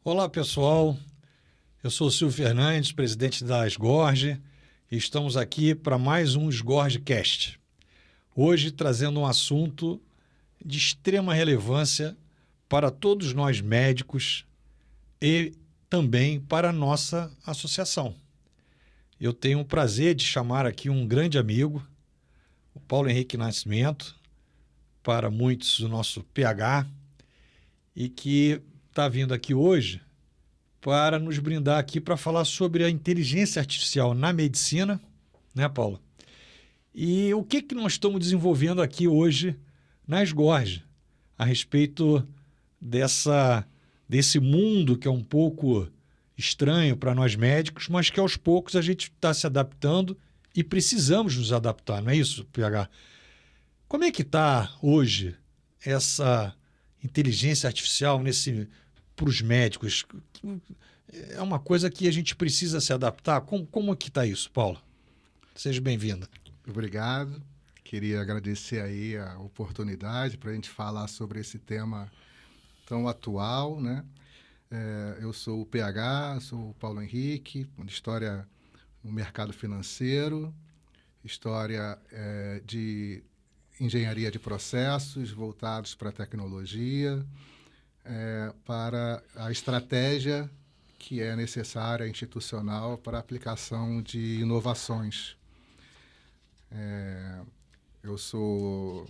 Olá, pessoal. Eu sou o Silvio Fernandes, presidente da Sgorge, e estamos aqui para mais um SgorgeCast. Hoje trazendo um assunto de extrema relevância para todos nós médicos e também para a nossa associação. Eu tenho o prazer de chamar aqui um grande amigo, o Paulo Henrique Nascimento, para muitos o nosso PH, e que está vindo aqui hoje para nos brindar aqui para falar sobre a inteligência artificial na medicina, né, Paulo? E o que nós estamos desenvolvendo aqui hoje na Sgorge a respeito desse mundo que é um pouco estranho para nós médicos, mas que aos poucos a gente está se adaptando e precisamos nos adaptar, não é isso, PH? Como é que está hoje essa inteligência artificial para os médicos? É uma coisa que a gente precisa se adaptar. Como que está isso, Paulo? Seja bem-vinda. Obrigado. Queria agradecer aí a oportunidade para a gente falar sobre esse tema tão atual, né? Eu sou o PH, sou o Paulo Henrique, história no mercado financeiro, história de engenharia de processos voltados para a tecnologia, para a estratégia que é necessária, institucional, para a aplicação de inovações. Eu sou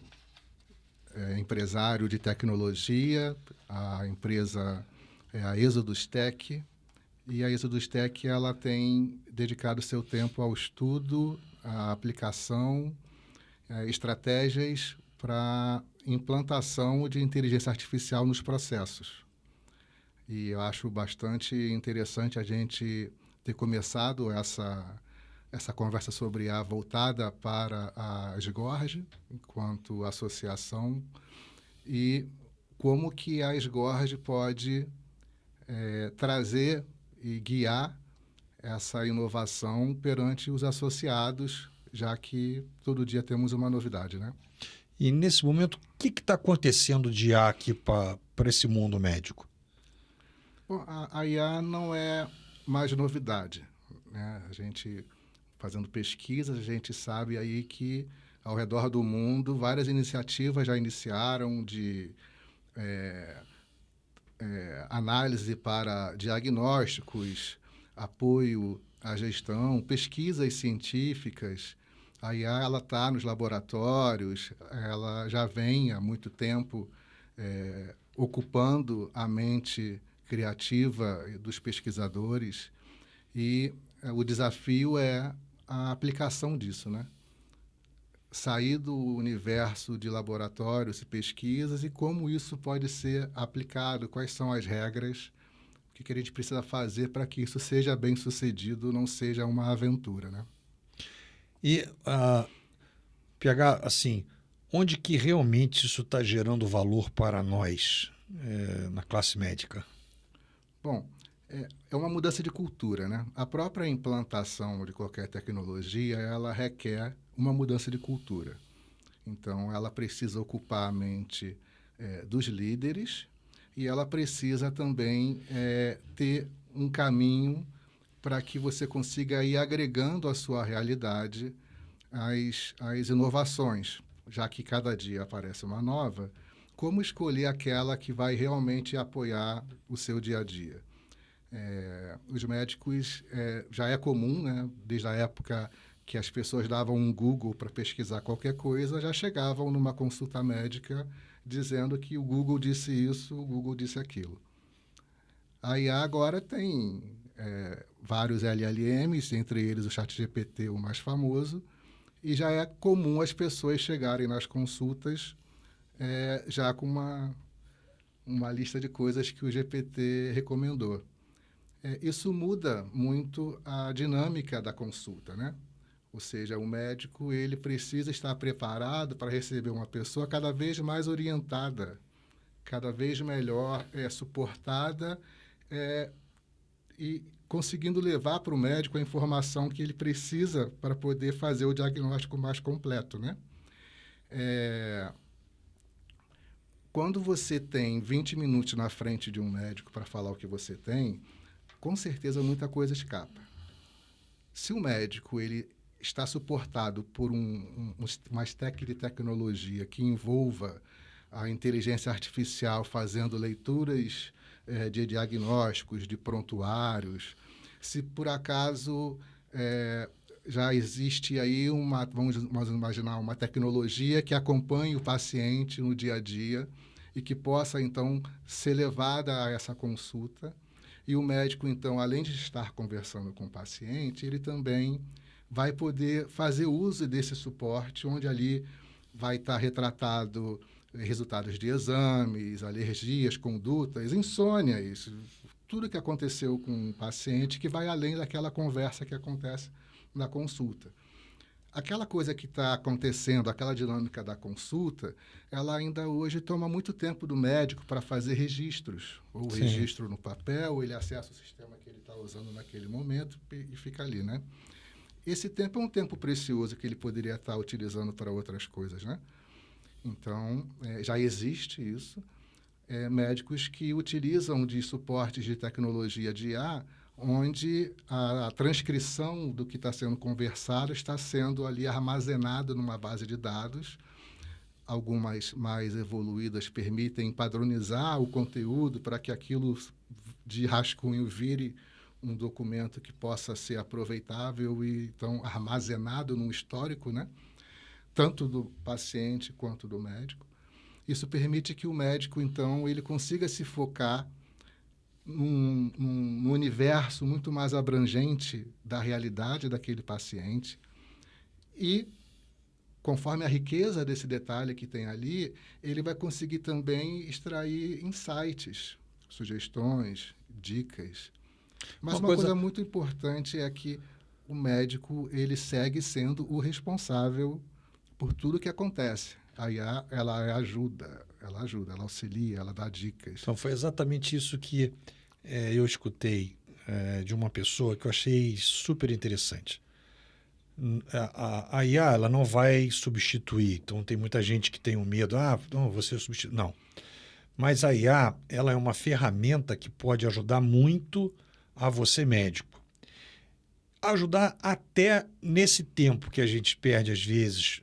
empresário de tecnologia, a empresa é a Exodus Tech, e a Exodus Tech ela tem dedicado seu tempo ao estudo, à aplicação, estratégias para implantação de inteligência artificial nos processos. E eu acho bastante interessante a gente ter começado essa conversa sobre IA voltada para a Sgorge, enquanto associação, e como que a Sgorge pode trazer e guiar essa inovação perante os associados, já que todo dia temos uma novidade, né? E nesse momento, o que está acontecendo de IA aqui para esse mundo médico? Bom, a IA não é mais novidade, né? A gente, fazendo pesquisas, a gente sabe aí que ao redor do mundo várias iniciativas já iniciaram de análise para diagnósticos, apoio à gestão, pesquisas científicas. A IA ela está nos laboratórios, ela já vem há muito tempo ocupando a mente criativa dos pesquisadores, e o desafio é a aplicação disso, né? Sair do universo de laboratórios e pesquisas e como isso pode ser aplicado, quais são as regras, o que a gente precisa fazer para que isso seja bem sucedido, não seja uma aventura, né? E, PH, assim, onde que realmente isso está gerando valor para nós na classe médica? Bom, é uma mudança de cultura, né? A própria implantação de qualquer tecnologia, ela requer uma mudança de cultura. Então, ela precisa ocupar a mente dos líderes e ela precisa também ter um caminho para que você consiga ir agregando à sua realidade as inovações, já que cada dia aparece uma nova. Como escolher aquela que vai realmente apoiar o seu dia a dia? Os médicos, já é comum, né? Desde a época que as pessoas davam um Google para pesquisar qualquer coisa, já chegavam numa consulta médica dizendo que o Google disse isso, o Google disse aquilo. A IA agora tem vários LLMs, entre eles o ChatGPT, o mais famoso, e já é comum as pessoas chegarem nas consultas já com uma lista de coisas que o GPT recomendou. Isso muda muito a dinâmica da consulta, né? Ou seja, o médico ele precisa estar preparado para receber uma pessoa cada vez mais orientada, cada vez melhor suportada e conseguindo levar para o médico a informação que ele precisa para poder fazer o diagnóstico mais completo, né? quando você tem 20 minutos na frente de um médico para falar o que você tem, com certeza muita coisa escapa. Se o médico ele está suportado por uma stack de tecnologia que envolva a inteligência artificial fazendo leituras de diagnósticos, de prontuários, se por acaso já existe aí vamos imaginar, uma tecnologia que acompanhe o paciente no dia a dia e que possa, então, ser levada a essa consulta. E o médico, então, além de estar conversando com o paciente, ele também vai poder fazer uso desse suporte, onde ali vai estar retratado resultados de exames, alergias, condutas, insônias, tudo que aconteceu com o paciente que vai além daquela conversa que acontece na consulta. Aquela coisa que está acontecendo, aquela dinâmica da consulta, ela ainda hoje toma muito tempo do médico para fazer registros. Ou Sim. registro no papel, ele acessa o sistema que ele está usando naquele momento e fica ali, né? Esse tempo é um tempo precioso que ele poderia estar utilizando para outras coisas, né? Então, já existe isso. Médicos que utilizam de suportes de tecnologia de IA, onde a transcrição do que está sendo conversado está sendo ali armazenado numa base de dados. Algumas mais evoluídas permitem padronizar o conteúdo para que aquilo de rascunho vire um documento que possa ser aproveitável e, então, armazenado num histórico, né? Tanto do paciente quanto do médico. Isso permite que o médico, então, ele consiga se focar num universo muito mais abrangente da realidade daquele paciente e, conforme a riqueza desse detalhe que tem ali, ele vai conseguir também extrair insights, sugestões, dicas. Mas uma coisa muito importante é que o médico ele segue sendo o responsável por tudo que acontece. A IA, ela ajuda, ela auxilia, ela dá dicas. Então, foi exatamente isso que eu escutei de uma pessoa que eu achei super interessante. A IA, ela não vai substituir. Então, tem muita gente que tem um medo. Não, você substitui. Não. Mas a IA, ela é uma ferramenta que pode ajudar muito a você, médico. Ajudar até nesse tempo que a gente perde, às vezes,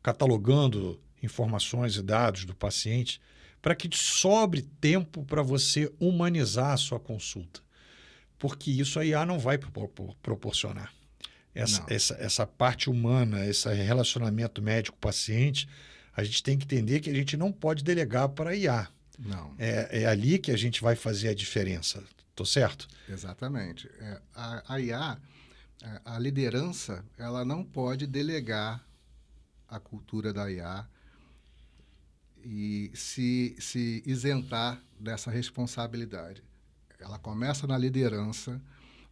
catalogando informações e dados do paciente, para que sobre tempo para você humanizar a sua consulta. Porque isso a IA não vai proporcionar. Essa parte humana, esse relacionamento médico-paciente, a gente tem que entender que a gente não pode delegar para a IA. Não. É ali que a gente vai fazer a diferença. Estou certo? Exatamente. A IA, a liderança, ela não pode delegar a cultura da IA e se isentar dessa responsabilidade. Ela começa na liderança,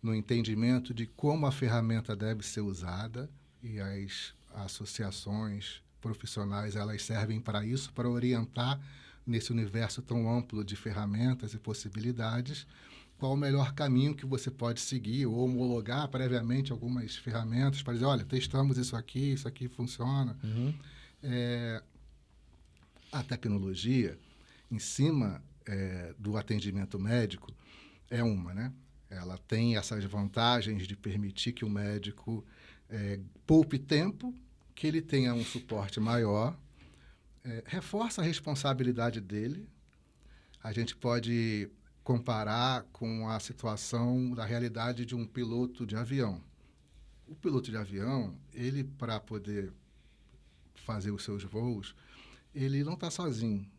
no entendimento de como a ferramenta deve ser usada, e as associações profissionais elas servem para isso, para orientar nesse universo tão amplo de ferramentas e possibilidades, qual o melhor caminho que você pode seguir, ou homologar previamente algumas ferramentas para dizer, olha, testamos isso aqui funciona. Uhum. A tecnologia, em cima do atendimento médico, é uma, né? Ela tem essas vantagens de permitir que o médico poupe tempo, que ele tenha um suporte maior, reforça a responsabilidade dele. A gente pode comparar com a situação da realidade de um piloto de avião. O piloto de avião, ele, para poder fazer os seus voos, ele não está sozinho.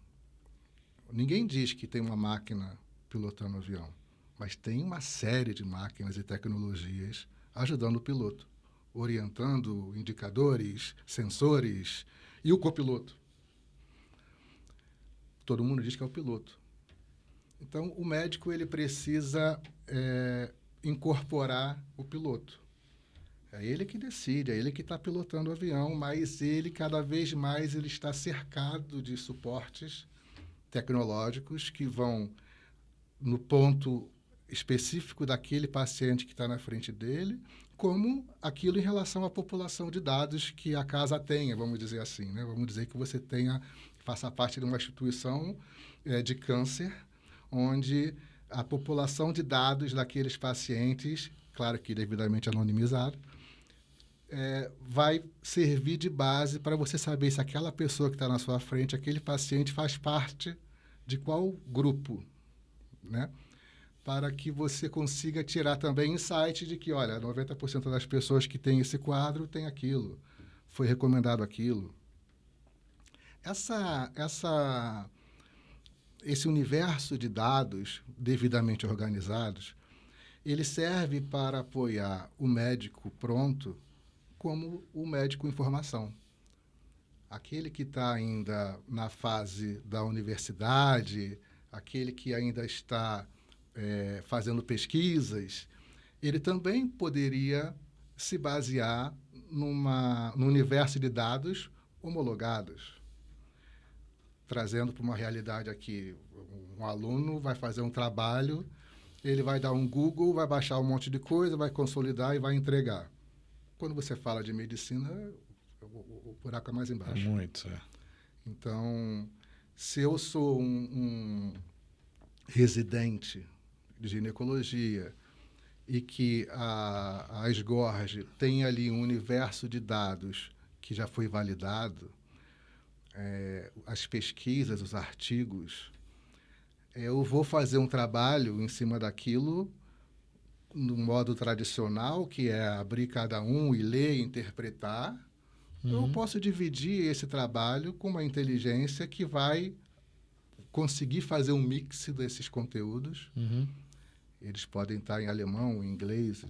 Ninguém diz que tem uma máquina pilotando o avião, mas tem uma série de máquinas e tecnologias ajudando o piloto, orientando indicadores, sensores e o copiloto. Todo mundo diz que é o piloto. Então, o médico ele precisa incorporar o piloto. É ele que decide, é ele que está pilotando o avião, mas ele, cada vez mais, ele está cercado de suportes tecnológicos que vão no ponto específico daquele paciente que está na frente dele, como aquilo em relação à população de dados que a casa tenha, vamos dizer assim, né? Vamos dizer que você faça parte de uma instituição de câncer, onde a população de dados daqueles pacientes, claro que devidamente anonimizado, vai servir de base para você saber se aquela pessoa que está na sua frente, aquele paciente, faz parte de qual grupo, né? Para que você consiga tirar também insight de que, olha, 90% das pessoas que têm esse quadro têm aquilo, foi recomendado aquilo. Esse universo de dados devidamente organizados, ele serve para apoiar o médico pronto como o médico informação. Aquele que está ainda na fase da universidade, aquele que ainda está fazendo pesquisas, ele também poderia se basear num universo de dados homologados. Trazendo para uma realidade aqui, um aluno vai fazer um trabalho, ele vai dar um Google, vai baixar um monte de coisa, vai consolidar e vai entregar. Quando você fala de medicina, o buraco é mais embaixo. Muito, Então, se eu sou um residente de ginecologia e que a SGORG tem ali um universo de dados que já foi validado, as pesquisas, os artigos, eu vou fazer um trabalho em cima daquilo no modo tradicional, que é abrir cada um e ler e interpretar. Eu posso dividir esse trabalho com uma inteligência que vai conseguir fazer um mix desses conteúdos. Eles podem estar em alemão, em inglês.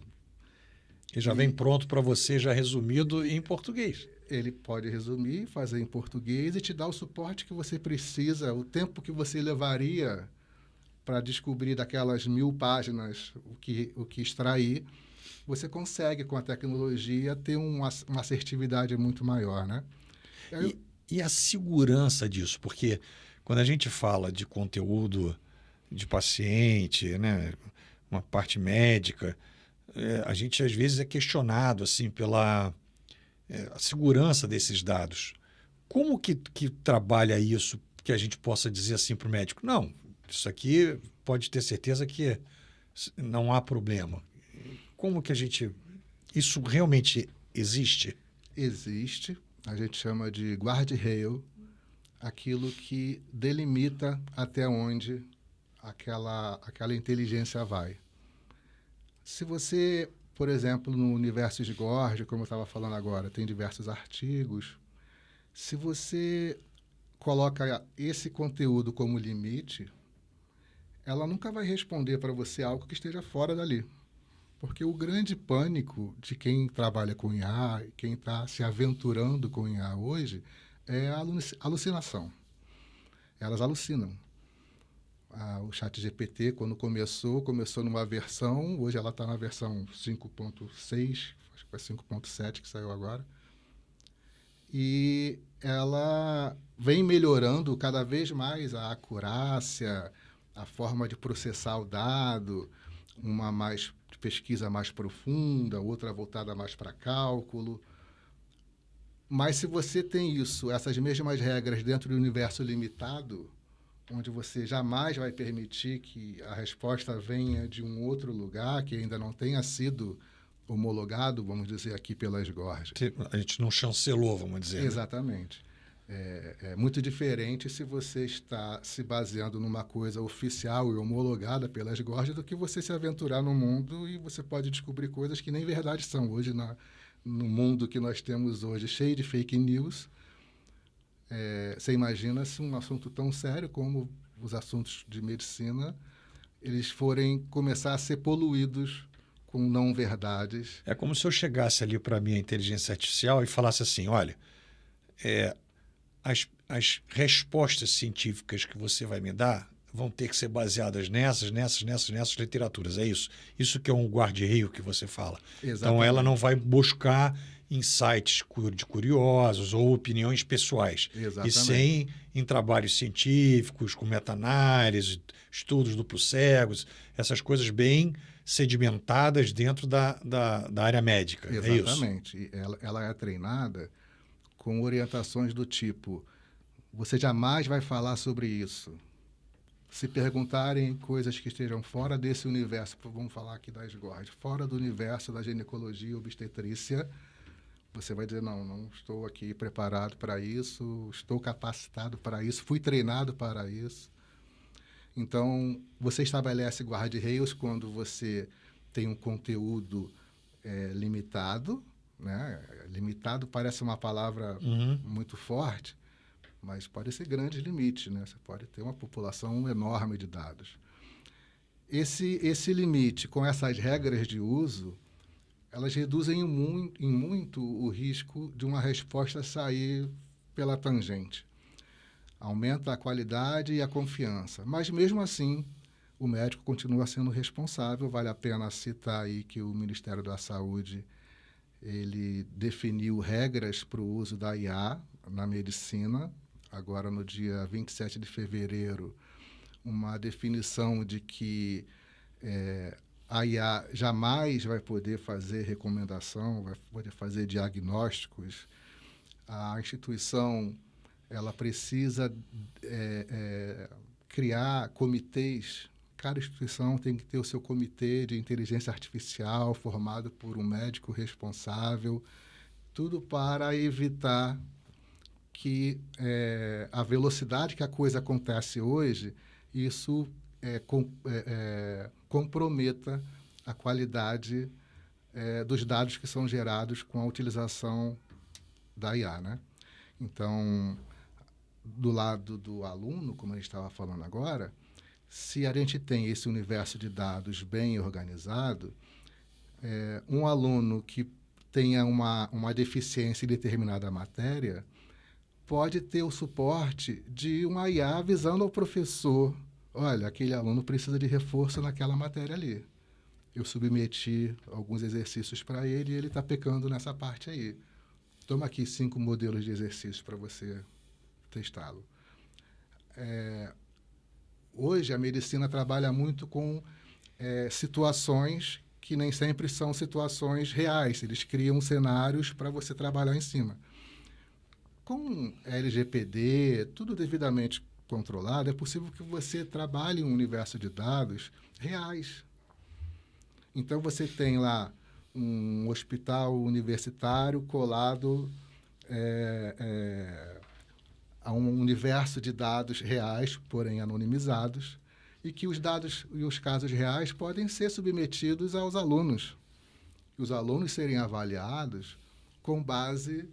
E já vem pronto para você, já resumido em português. Ele pode resumir, fazer em português e te dar o suporte que você precisa, o tempo que você levaria para descobrir daquelas 1000 páginas o que extrair. Você consegue, com a tecnologia, ter uma assertividade muito maior, né? E a segurança disso? Porque quando a gente fala de conteúdo de paciente, né, uma parte médica, a gente às vezes é questionado assim, pela a segurança desses dados. Como que trabalha isso que a gente possa dizer assim para o médico? Não, isso aqui pode ter certeza que não há problema. Como que isso realmente existe? Existe. A gente chama de guardrail, aquilo que delimita até onde aquela inteligência vai. Se você, por exemplo, no universo de SGORG, como eu estava falando agora, tem diversos artigos. Se você coloca esse conteúdo como limite, ela nunca vai responder para você algo que esteja fora dali. Porque o grande pânico de quem trabalha com IA, quem está se aventurando com IA hoje, é a alucinação. Elas alucinam. O ChatGPT, quando começou numa versão, hoje ela está na versão 5.6, acho que foi 5.7 que saiu agora. E ela vem melhorando cada vez mais a acurácia, a forma de processar o dado, uma mais de pesquisa mais profunda, outra voltada mais para cálculo. Mas se você tem essas mesmas regras dentro do universo limitado, onde você jamais vai permitir que a resposta venha de um outro lugar que ainda não tenha sido homologado, vamos dizer aqui, pela SGORG. A gente não chancelou, vamos dizer. Exatamente. É muito diferente se você está se baseando numa coisa oficial e homologada pela SGORG do que você se aventurar no mundo e você pode descobrir coisas que nem verdade são. Hoje, no mundo que nós temos hoje, cheio de fake news, você imagina se um assunto tão sério como os assuntos de medicina, eles forem começar a ser poluídos com não verdades. É como se eu chegasse ali para a minha inteligência artificial e falasse assim, olha, as respostas científicas que você vai me dar vão ter que ser baseadas nessas literaturas. É isso. Isso que é um guarda-rio que você fala. Exatamente. Então, ela não vai buscar insights de curiosos ou opiniões pessoais. Exatamente. E sim em trabalhos científicos, com meta-análise, estudos duplos cegos, essas coisas bem sedimentadas dentro da área médica. Exatamente. É isso? Ela é treinada com orientações do tipo: você jamais vai falar sobre isso. Se perguntarem coisas que estejam fora desse universo, vamos falar aqui da SGORD, fora do universo da ginecologia e obstetrícia, você vai dizer, não estou aqui preparado para isso, estou capacitado para isso, fui treinado para isso. Então, você estabelece guarda-rails quando você tem um conteúdo limitado, né? Limitado parece uma palavra muito forte, mas pode ser grandes limites, né? Você pode ter uma população enorme de dados. Esse limite, com essas regras de uso, elas reduzem em muito o risco de uma resposta sair pela tangente. Aumenta a qualidade e a confiança. Mas, mesmo assim, o médico continua sendo responsável. Vale a pena citar aí que o Ministério da Saúde ele definiu regras para o uso da IA na medicina. Agora, no dia 27 de fevereiro, uma definição de que a IA jamais vai poder fazer recomendação, vai poder fazer diagnósticos. A instituição ela precisa criar comitês. Cada instituição tem que ter o seu comitê de inteligência artificial formado por um médico responsável, tudo para evitar que a velocidade que a coisa acontece hoje, isso comprometa a qualidade dos dados que são gerados com a utilização da IA, né? Então, do lado do aluno, como a gente estava falando agora, se a gente tem esse universo de dados bem organizado, um aluno que tenha uma deficiência em determinada matéria pode ter o suporte de uma IA avisando ao professor: olha, aquele aluno precisa de reforço naquela matéria ali. Eu submeti alguns exercícios para ele e ele está pecando nessa parte aí. Toma aqui 5 modelos de exercícios para você testá-lo. Hoje, a medicina trabalha muito com situações que nem sempre são situações reais. Eles criam cenários para você trabalhar em cima. Com LGPD, tudo devidamente controlado, é possível que você trabalhe em um universo de dados reais. Então, você tem lá um hospital universitário colado a um universo de dados reais, porém anonimizados, e que os dados e os casos reais podem ser submetidos aos alunos. E os alunos serem avaliados com base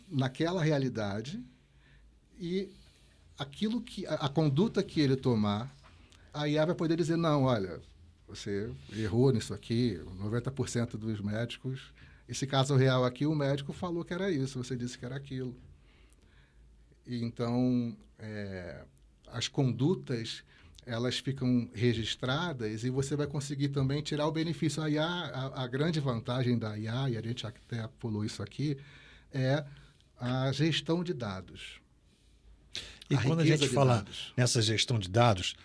naquela realidade e aquilo que a conduta que ele tomar, a IA vai poder dizer: não, olha, você errou nisso aqui. 90% dos médicos, esse caso real aqui, o médico falou que era isso, você disse que era aquilo. E então, as condutas, elas ficam registradas e você vai conseguir também tirar o benefício. A IA, a grande vantagem da IA, e a gente até pulou isso aqui, é a gestão de dados. E quando a gente fala nessa gestão de dados,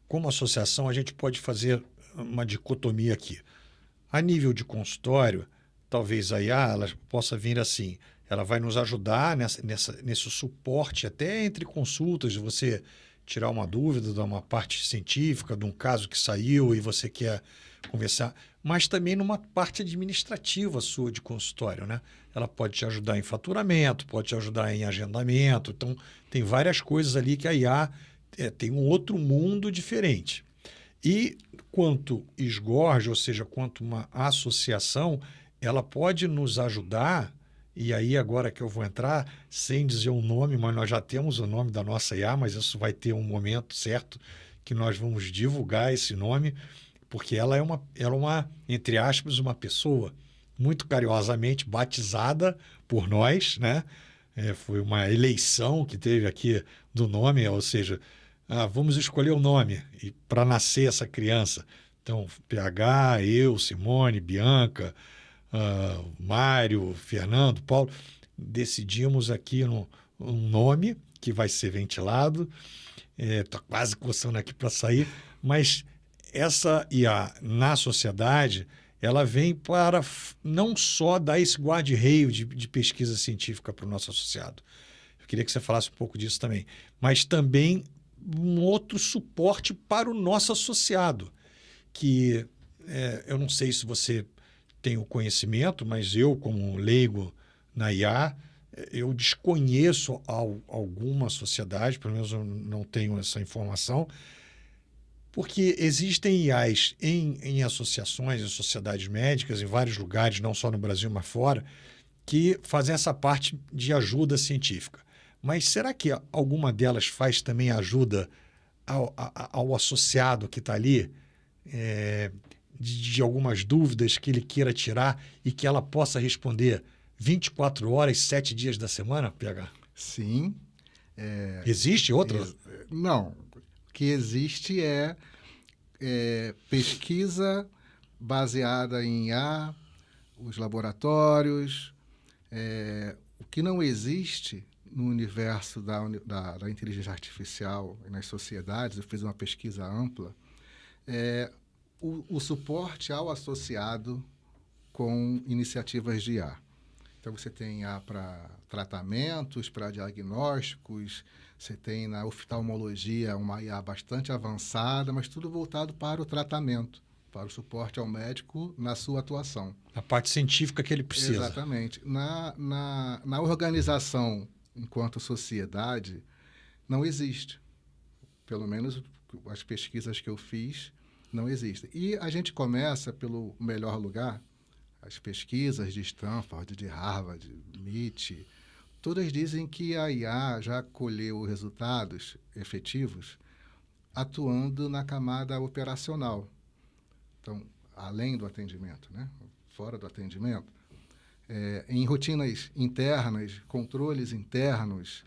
como associação, a gente pode fazer uma dicotomia aqui. A nível de consultório, talvez a IA ela possa vir assim, ela vai nos ajudar nesse suporte, até entre consultas, de você tirar uma dúvida de uma parte científica, de um caso que saiu e você quer conversar, mas também numa parte administrativa sua de consultório, né? Ela pode te ajudar em faturamento, pode te ajudar em agendamento. Então, tem várias coisas ali que a IA tem um outro mundo diferente. E quanto SGORG, ou seja, quanto uma associação, ela pode nos ajudar, e aí agora que eu vou entrar, sem dizer o nome, mas nós já temos o nome da nossa IA, mas isso vai ter um momento certo que nós vamos divulgar esse nome, porque ela é uma, entre aspas, uma pessoa muito carinhosamente batizada por nós, né? Foi uma eleição que teve aqui do nome, ou seja, vamos escolher o nome para nascer essa criança. Então, PH, eu, Simone, Bianca, Mário, Fernando, Paulo, decidimos aqui um nome que vai ser ventilado. Estou quase coçando aqui para sair, mas essa IA na sociedade, ela vem para não só dar esse guarda-reio de pesquisa científica para o nosso associado, queria que você falasse um pouco disso também. Mas também um outro suporte para o nosso associado, que eu não sei se você tem o conhecimento, mas eu, como leigo na IA, eu desconheço alguma sociedade, pelo menos eu não tenho essa informação, porque existem IAs em associações, em sociedades médicas, em vários lugares, não só no Brasil, mas fora, que fazem essa parte de ajuda científica. Mas será que alguma delas faz também ajuda ao associado que está ali, de algumas dúvidas que ele queira tirar e que ela possa responder 24 horas, 7 dias da semana, PH? Sim. Existe outra? Não. O que existe é pesquisa baseada em IA, os laboratórios. O que não existe no universo da inteligência artificial e nas sociedades, eu fiz uma pesquisa ampla, o suporte ao associado com iniciativas de IA. Então, você tem IA para tratamentos, para diagnósticos, você tem na oftalmologia uma IA bastante avançada, mas tudo voltado para o tratamento, para o suporte ao médico na sua atuação. A parte científica que ele precisa. Exatamente. Na organização enquanto sociedade, não existe. Pelo menos as pesquisas que eu fiz, não existem. E a gente começa pelo melhor lugar. As pesquisas de Stanford, de Harvard, de MIT, todas dizem que a IA já colheu resultados efetivos atuando na camada operacional. Então, além do atendimento, né? Fora do atendimento, em rotinas internas, controles internos,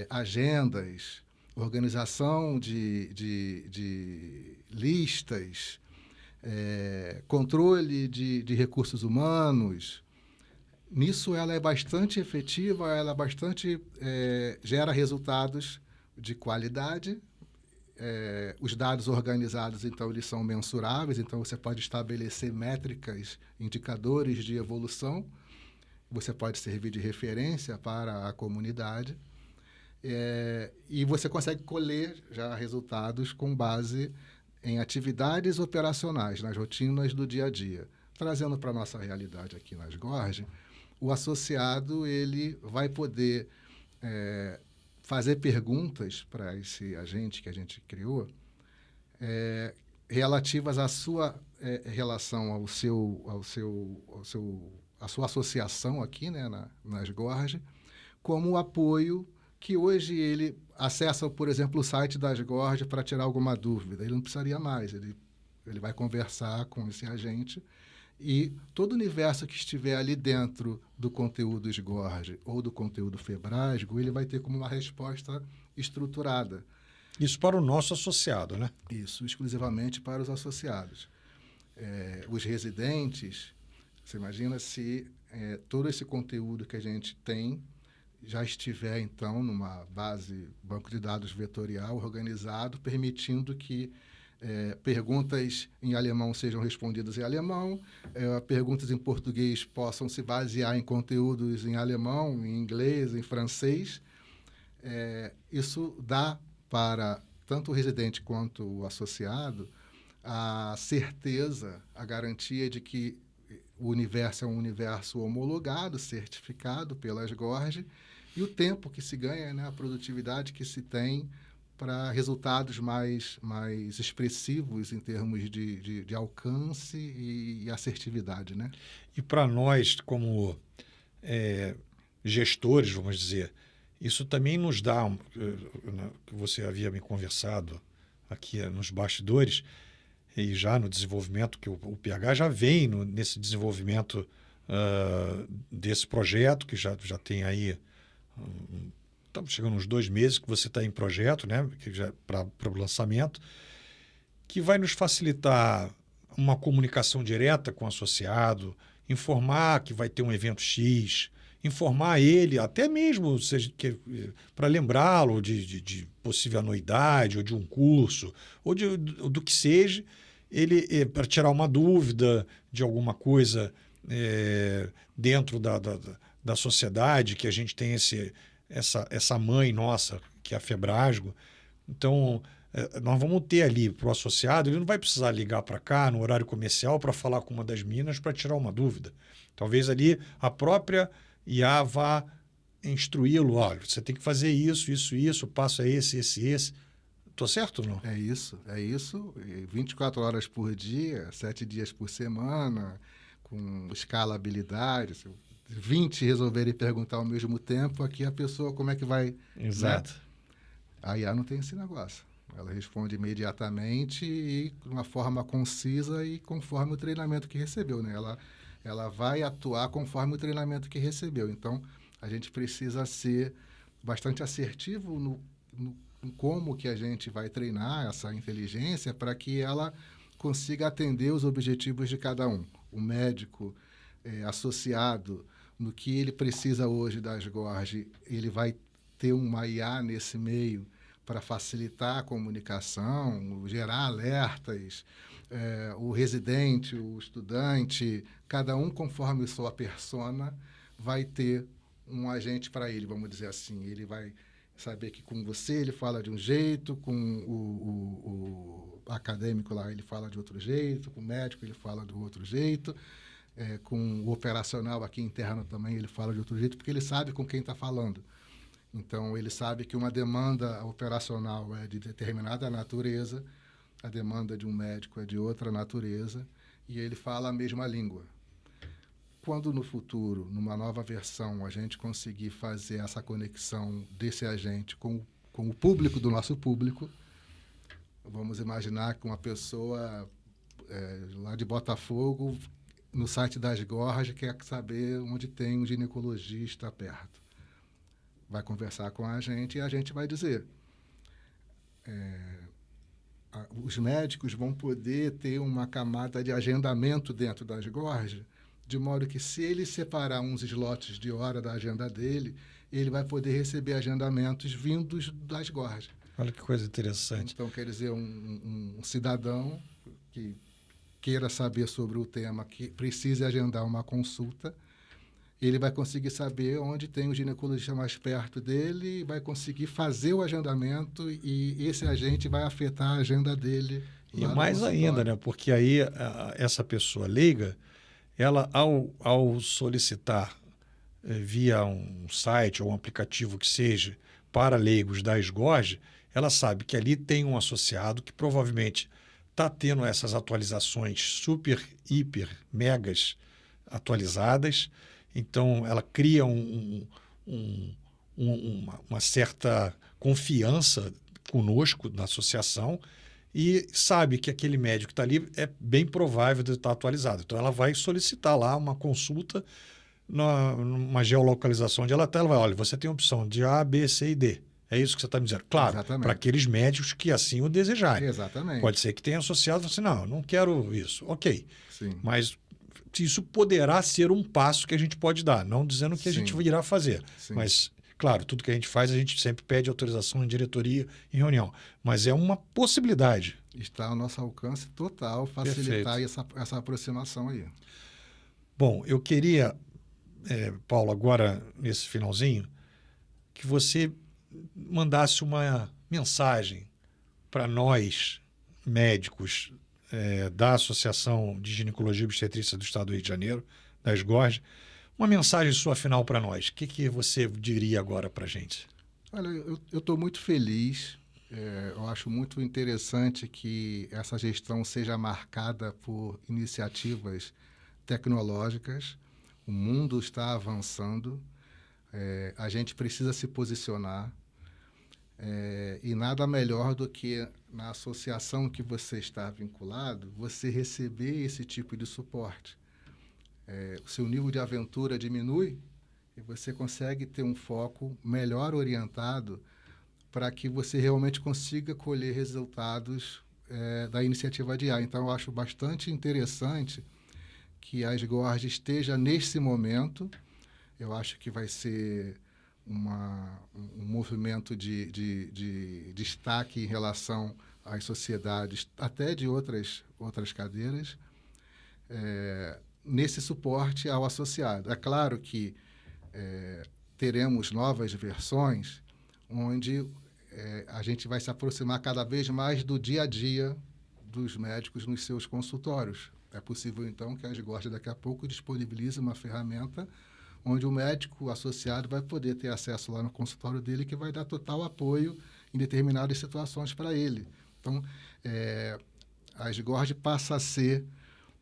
agendas, organização de listas, controle de recursos humanos. Nisso ela é bastante efetiva, ela gera resultados de qualidade. Os dados organizados, então, eles são mensuráveis, então você pode estabelecer métricas, indicadores de evolução, você pode servir de referência para a comunidade, e você consegue colher já resultados com base em atividades operacionais, nas rotinas do dia a dia. Trazendo para a nossa realidade aqui na Asgorg, o associado ele vai poder fazer perguntas para esse agente que a gente criou, relativas à sua relação à sua associação aqui, né, na Asgorg, como apoio que hoje ele acessa, por exemplo, o site da Asgorg para tirar alguma dúvida. Ele não precisaria mais, ele vai conversar com esse agente e todo o universo que estiver ali dentro do conteúdo Asgorg ou do conteúdo Febrasgo, ele vai ter como uma resposta estruturada. Isso para o nosso associado, né? Isso, exclusivamente para os associados. Os residentes, você imagina se todo esse conteúdo que a gente tem já estiver, então, numa base, banco de dados vetorial organizado, permitindo que perguntas em alemão sejam respondidas em alemão, perguntas em português possam se basear em conteúdos em alemão, em inglês, em francês. Isso dá para tanto o residente quanto o associado a certeza, a garantia de que o universo é um universo homologado, certificado pela Asgorg, e o tempo que se ganha, né, a produtividade que se tem para resultados mais expressivos em termos de alcance e assertividade, né? E para nós, como gestores, vamos dizer, isso também nos dá, que você havia me conversado aqui nos bastidores, e já no desenvolvimento, que o PH já vem nesse desenvolvimento desse projeto, que já tem aí, estamos chegando uns 2 meses que você está em projeto, né, que já para o lançamento, que vai nos facilitar uma comunicação direta com o associado, informar que vai ter um evento X, informar ele, até mesmo para lembrá-lo de possível anuidade, ou de um curso, ou do que seja, ele para tirar uma dúvida de alguma coisa dentro da sociedade, que a gente tem essa mãe nossa, que é a Febrasgo. Então, nós vamos ter ali para o associado, ele não vai precisar ligar para cá no horário comercial para falar com uma das minas para tirar uma dúvida. Talvez ali a própria IA vá instruí-lo, olha, você tem que fazer isso, o passo é esse. Estou certo ou não? É isso. E 24 horas por dia, 7 dias por semana, com escalabilidade. Se 20 resolverem perguntar ao mesmo tempo, aqui a pessoa como é que vai... Exato. Né? A IA não tem esse negócio. Ela responde imediatamente e de uma forma concisa e conforme o treinamento que recebeu, né? Ela vai atuar conforme o treinamento que recebeu. Então, a gente precisa ser bastante assertivo no como que a gente vai treinar essa inteligência para que ela consiga atender os objetivos de cada um. O médico associado no que ele precisa hoje da Asgorg, ele vai ter uma IA nesse meio para facilitar a comunicação, gerar alertas, o residente, o estudante, cada um conforme sua persona vai ter um agente para ele, vamos dizer assim. Ele vai saber que com você ele fala de um jeito, com o acadêmico lá ele fala de outro jeito, com o médico ele fala de outro jeito, com o operacional aqui interno também ele fala de outro jeito, porque ele sabe com quem está falando. Então, ele sabe que uma demanda operacional é de determinada natureza, a demanda de um médico é de outra natureza, e ele fala a mesma língua. Quando no futuro, numa nova versão, a gente conseguir fazer essa conexão desse agente com o público do nosso público, vamos imaginar que uma pessoa lá de Botafogo, no site da Asgorg, quer saber onde tem um ginecologista perto. Vai conversar com a gente e a gente vai dizer. Os médicos vão poder ter uma camada de agendamento dentro da Asgorg, de modo que se ele separar uns slots de hora da agenda dele, ele vai poder receber agendamentos vindos da Asgorg. Olha que coisa interessante. Então, quer dizer, um cidadão que queira saber sobre o tema, que precise agendar uma consulta, ele vai conseguir saber onde tem o ginecologista mais perto dele, vai conseguir fazer o agendamento e esse agente vai afetar a agenda dele. E mais ainda, né? Porque aí essa pessoa leiga, ela ao solicitar via um site ou um aplicativo que seja para leigos da Asgorg, ela sabe que ali tem um associado que provavelmente está tendo essas atualizações super, hiper, megas atualizadas. Então, ela cria uma certa confiança conosco na associação e sabe que aquele médico que está ali é bem provável de estar atualizado. Então, ela vai solicitar lá uma consulta, numa geolocalização onde ela está. Ela vai, olha, você tem a opção de A, B, C e D. É isso que você está me dizendo. Claro, para aqueles médicos que assim o desejarem. Exatamente. Pode ser que tenha associado e fale assim, não quero isso. Ok. Sim. Mas isso poderá ser um passo que a gente pode dar, não dizendo que a gente irá fazer. Sim. Mas, claro, tudo que a gente faz, a gente sempre pede autorização em diretoria, em reunião. Mas é uma possibilidade. Está ao nosso alcance total facilitar essa aproximação aí. Bom, eu queria, Paulo, agora, nesse finalzinho, que você mandasse uma mensagem para nós, médicos, da Associação de Ginecologia e Obstetrícia do Estado do Rio de Janeiro, da Asgorg, uma mensagem sua final para nós. O que você diria agora para a gente? Olha, eu estou muito feliz. Eu acho muito interessante que essa gestão seja marcada por iniciativas tecnológicas. O mundo está avançando. A gente precisa se posicionar. E nada melhor do que na associação que você está vinculado, você receber esse tipo de suporte. O seu nível de aventura diminui e você consegue ter um foco melhor orientado para que você realmente consiga colher resultados da iniciativa de IA. Então, eu acho bastante interessante que a Asgorg esteja nesse momento. Eu acho que vai ser um movimento de destaque em relação às sociedades, até de outras cadeiras, nesse suporte ao associado. É claro que teremos novas versões onde a gente vai se aproximar cada vez mais do dia a dia dos médicos nos seus consultórios. É possível, então, que a Asgorgia daqui a pouco disponibilize uma ferramenta onde o médico associado vai poder ter acesso lá no consultório dele, que vai dar total apoio em determinadas situações para ele. Então, a Asgorgia passa a ser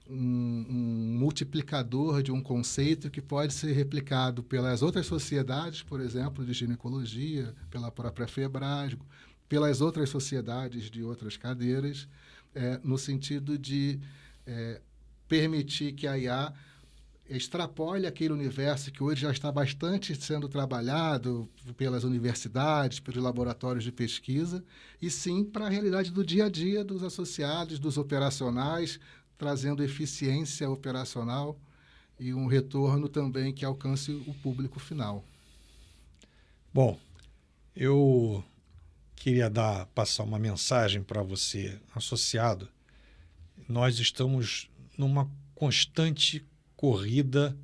um multiplicador de um conceito que pode ser replicado pelas outras sociedades, por exemplo, de ginecologia, pela própria Febrasgo, pelas outras sociedades de outras cadeiras, no sentido de permitir que a IA extrapole aquele universo que hoje já está bastante sendo trabalhado pelas universidades, pelos laboratórios de pesquisa, e sim para a realidade do dia a dia dos associados, dos operacionais, trazendo eficiência operacional e um retorno também que alcance o público final. Bom, eu queria passar uma mensagem para você, associado. Nós estamos numa constante corrida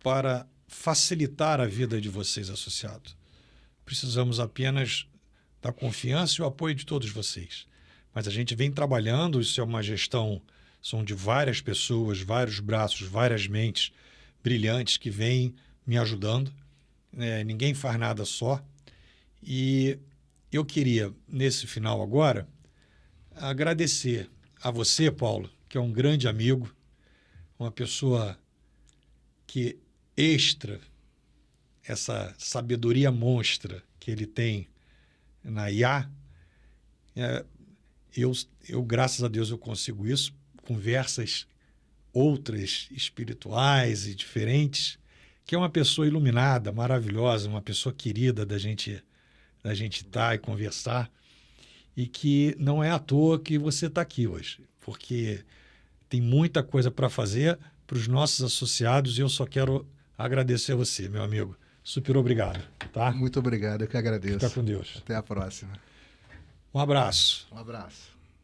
para facilitar a vida de vocês, associados. Precisamos apenas da confiança e o apoio de todos vocês. Mas a gente vem trabalhando, isso é uma gestão, são de várias pessoas, vários braços, várias mentes brilhantes que vêm me ajudando. Ninguém faz nada só. E eu queria, nesse final agora, agradecer a você, Paulo, que é um grande amigo, uma pessoa que extra essa sabedoria monstra que ele tem na IA. Eu, graças a Deus, eu consigo isso. Conversas outras espirituais e diferentes, que é uma pessoa iluminada, maravilhosa, uma pessoa querida da gente estar e conversar, e que não é à toa que você está aqui hoje, porque tem muita coisa para fazer para os nossos associados e eu só quero agradecer a você, meu amigo. Super obrigado. Tá? Muito obrigado, eu que agradeço. Fica com Deus. Até a próxima. Um abraço. Um abraço.